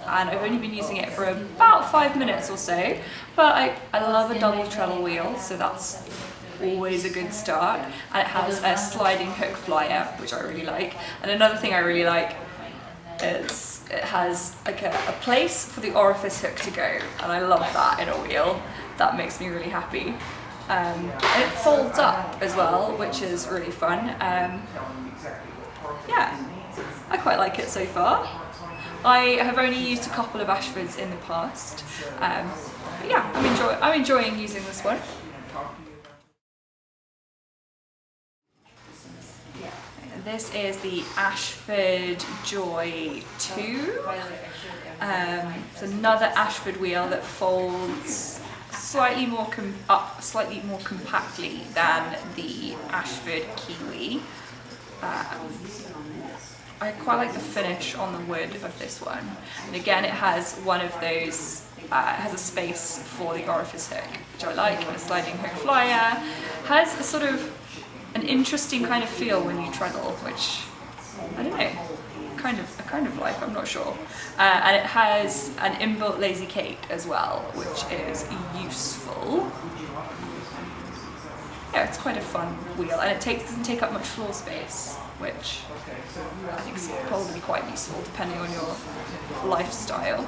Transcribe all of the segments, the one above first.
and I've only been using it for about 5 minutes or so, but I love a double treadle wheel, so that's always a good start. And it has a sliding hook flyer, which I really like. And another thing I really like is it has like a place for the orifice hook to go, and I love that in a wheel. That makes me really happy. And it folds up as well, which is really fun. Yeah, I quite like it so far. I have only used a couple of Ashfords in the past, but yeah, I'm enjoying using this one. This is the Ashford Joy 2. It's another Ashford wheel that folds slightly more compactly than the Ashford Kiwi. I quite like the finish on the wood of this one. And again, it has one of those, it has a space for the orifice hook, which I like, and a sliding hook flyer. Has a sort of an interesting kind of feel when you treadle, which I don't know, I kind of like, I'm not sure. And it has an inbuilt lazy Kate as well, which is useful. Yeah, it's quite a fun wheel, and it doesn't take up much floor space, which I think is probably quite useful depending on your lifestyle.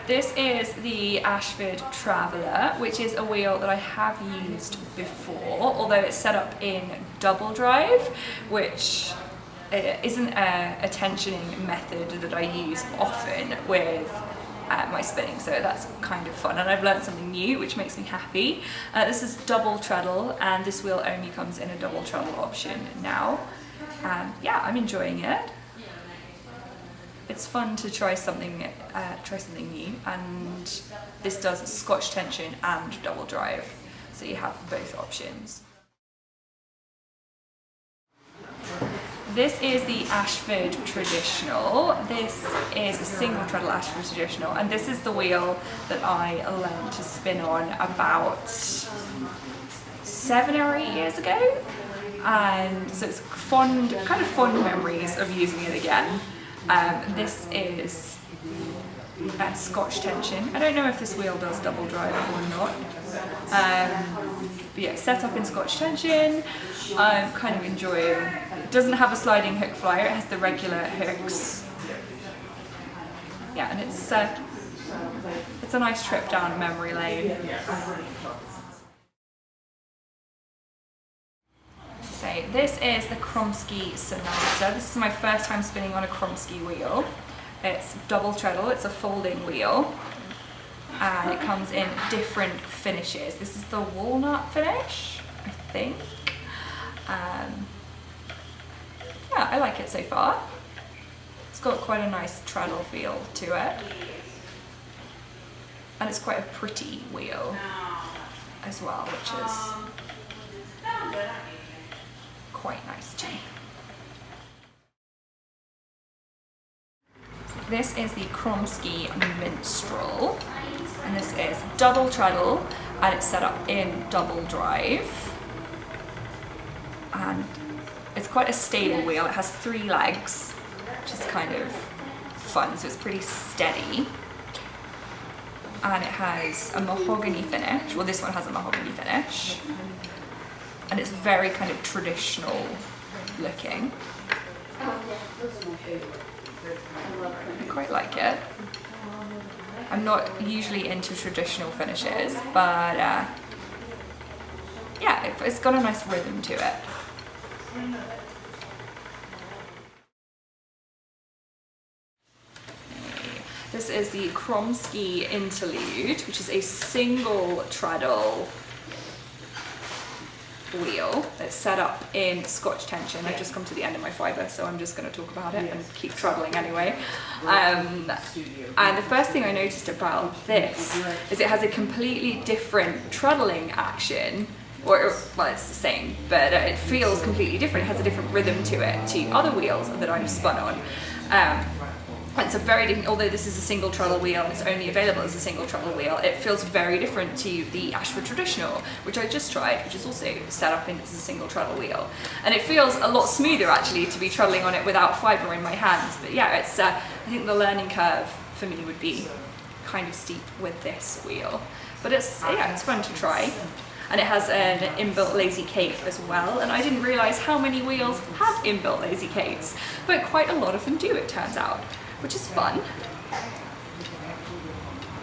This is the Ashford Traveler, which is a wheel that I have used before, although it's set up in double drive, which isn't a tensioning method that I use often with my spinning, so that's kind of fun, and I've learned something new, which makes me happy. This is double treadle, and this wheel only comes in a double treadle option now, and yeah, I'm enjoying it. It's fun to try something new, and this does Scotch tension and double drive, so you have both options. This is the Ashford Traditional. This is a single treadle Ashford Traditional, and this is the wheel that I learned to spin on about 7 or 8 years ago, and so it's kind of fond memories of using it again. This is Scotch tension. I don't know if this wheel does double drive or not. But yeah, set up in Scotch tension. I'm kind of enjoying. It doesn't have a sliding hook flyer. It has the regular hooks. Yeah, and it's a nice trip down memory lane. So this is the Kronsky Sonata. This is my first time spinning on a Kronsky wheel. It's double treadle, it's a folding wheel, and it comes in different finishes. This is the walnut finish, I think. Yeah, I like it so far. It's got quite a nice treadle feel to it, and it's quite a pretty wheel as well, which is quite nice too. This is the Kronsky Minstrel, and this is double treadle, and it's set up in double drive, and it's quite a stable wheel. It has 3 legs, which is kind of fun, so it's pretty steady, and it has a mahogany finish. Well, this one has a mahogany finish, and it's very kind of traditional looking. I quite like it. I'm not usually into traditional finishes, but yeah, it's got a nice rhythm to it. This is the Kronsky Interlude, which is a single treadle wheel that's set up in Scotch tension. I've just come to the end of my fibre, so I'm just going to talk about it and keep treadling anyway. And the first thing I noticed about this is it has a completely different treadling action, well, it's the same, but it feels completely different. It has a different rhythm to it to other wheels that I've spun on. It's a very different, although this is a single treadle wheel, it's only available as a single treadle wheel, it feels very different to the Ashford Traditional, which I just tried, which is also set up as a single treadle wheel. And it feels a lot smoother actually to be treadling on it without fibre in my hands. But yeah, it's I think the learning curve for me would be kind of steep with this wheel. But it's fun to try. And it has an inbuilt lazy cape as well, and I didn't realise how many wheels have inbuilt lazy capes, but quite a lot of them do, it turns out, which is fun.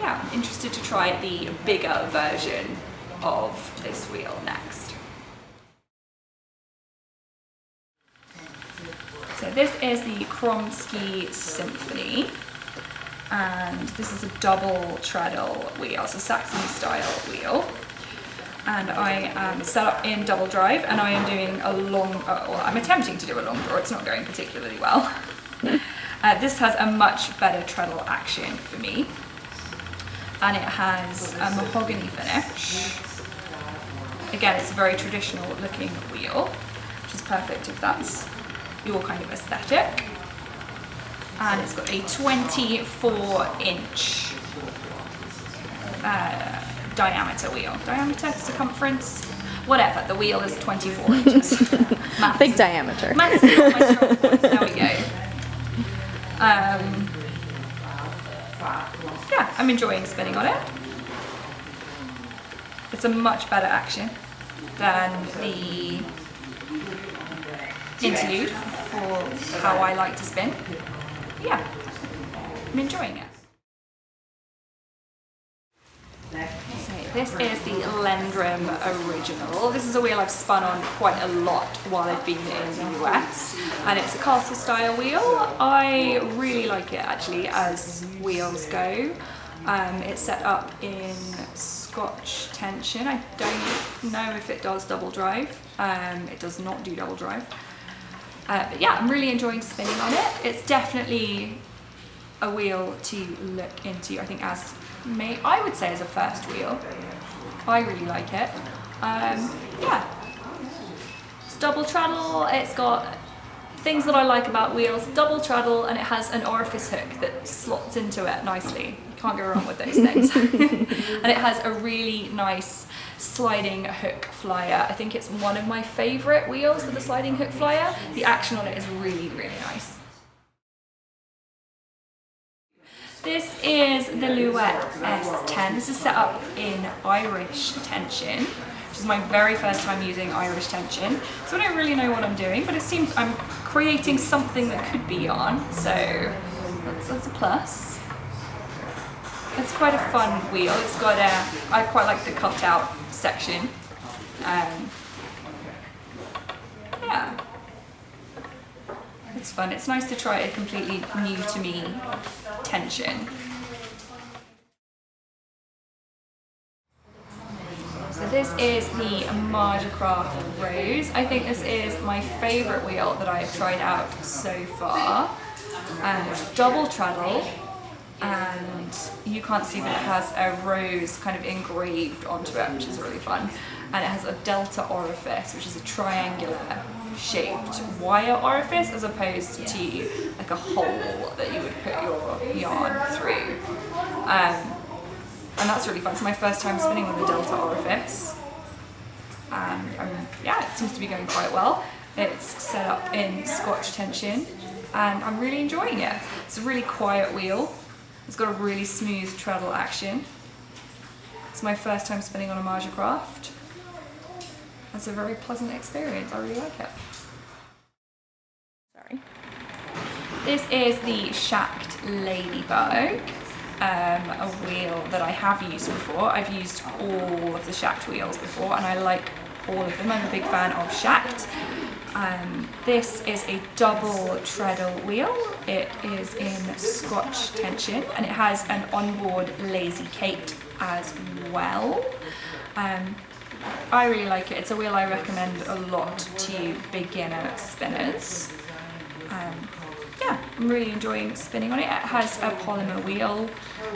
Yeah, I'm interested to try the bigger version of this wheel next. So this is the Kronsky Symphony, and this is a double treadle wheel, it's a Saxony style wheel. And I am set up in double drive, and I am doing a long, well, I'm attempting to do a long draw, it's not going particularly well. This has a much better treadle action for me, and it has a mahogany finish. Again, it's a very traditional looking wheel, which is perfect if that's your kind of aesthetic. And it's got a 24-inch diameter wheel. Diameter, circumference, whatever. The wheel is 24 inches. Big diameter. Maths is not my strong point. There we go. Yeah, I'm enjoying spinning on it. It's a much better action than the Interlude for how I like to spin. Yeah, I'm enjoying it. So this is the Landrum original. This is a wheel I've spun on quite a lot while I've been in the US, and it's a castle style wheel. I really like it actually as wheels go. It's set up in Scotch tension. I don't know if it does double drive. It does not do double drive. But yeah, I'm really enjoying spinning on it. It's definitely a wheel to look into, I think, as I would say as a first wheel. I really like it. Yeah, it's double treadle. It's got things that I like about wheels. Double treadle, and it has an orifice hook that slots into it nicely. You can't go wrong with those things. And it has a really nice sliding hook flyer. I think it's one of my favourite wheels with the sliding hook flyer. The action on it is really, really nice. This is the Louet S10. This is set up in Irish tension, which is my very first time using Irish tension. So I don't really know what I'm doing, but it seems I'm creating something that could be on, so that's a plus. It's quite a fun wheel. It's got I quite like the cutout section. Yeah. It's fun. It's nice to try a completely new to me tension. So this is the Marger Rose. I think this is my favourite wheel that I've tried out so far. It's double treadle, and you can't see, but it has a rose kind of engraved onto it, which is really fun. And it has a delta orifice, which is a triangular shaped wire orifice as opposed to like a hole that you would put your yarn through. And that's really fun. It's my first time spinning with the delta orifice. And yeah, it seems to be going quite well. It's set up in Scotch tension, and I'm really enjoying it. It's a really quiet wheel. It's got a really smooth treadle action. It's my first time spinning on a Marger craft. It's a very pleasant experience. I really like it. Sorry. This is the Shacked Ladybug, a wheel that I have used before. I've used all of the Shacked wheels before, and I like all of them. I'm a big fan of Shacked. This is a double treadle wheel. It is in Scotch tension, and it has an onboard lazy cape as well. I really like it. It's a wheel I recommend a lot to beginner spinners. Yeah, I'm really enjoying spinning on it. It has a polymer wheel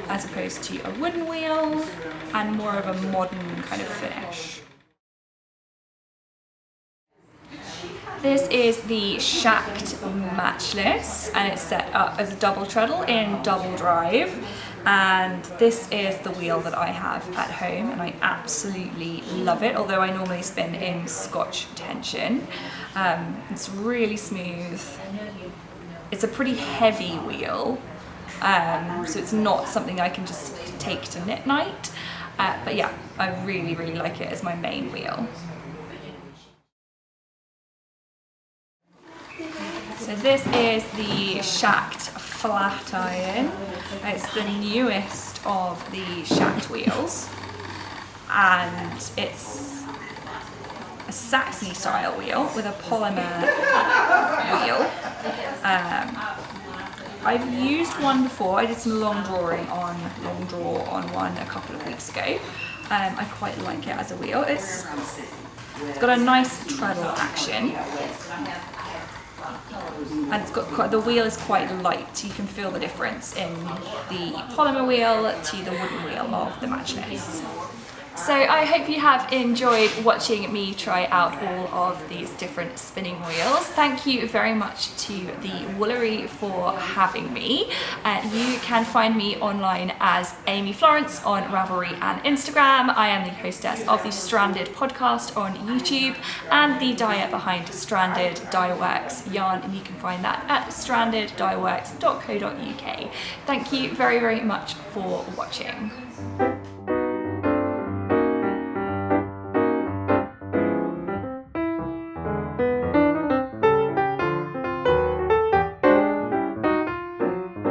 as opposed to a wooden wheel, and more of a modern kind of finish. This is the Shacked Matchless, and it's set up as a double treadle in double drive. And this is the wheel that I have at home, and I absolutely love it, although I normally spin in Scotch tension. It's really smooth. It's a pretty heavy wheel, so it's not something I can just take to knit night. But yeah, I really, really like it as my main wheel. So this is the Shacked Flat Iron. It's the newest of the Shacked wheels, and it's a Saxony style wheel with a polymer wheel. I've used one before. I did some long draw on one a couple of weeks ago. I quite like it as a wheel. It's got a nice treadle action, and it's got the wheel is quite light. You can feel the difference in the polymer wheel to the wooden wheel of the Matchless. So I hope you have enjoyed watching me try out all of these different spinning wheels. Thank you very much to the Woolery for having me. You can find me online as Amy Florence on Ravelry and Instagram. I am the hostess of the Stranded podcast on YouTube and the dyer behind Stranded Dyeworks yarn, and you can find that at strandeddyeworks.co.uk. Thank you very, very much for watching.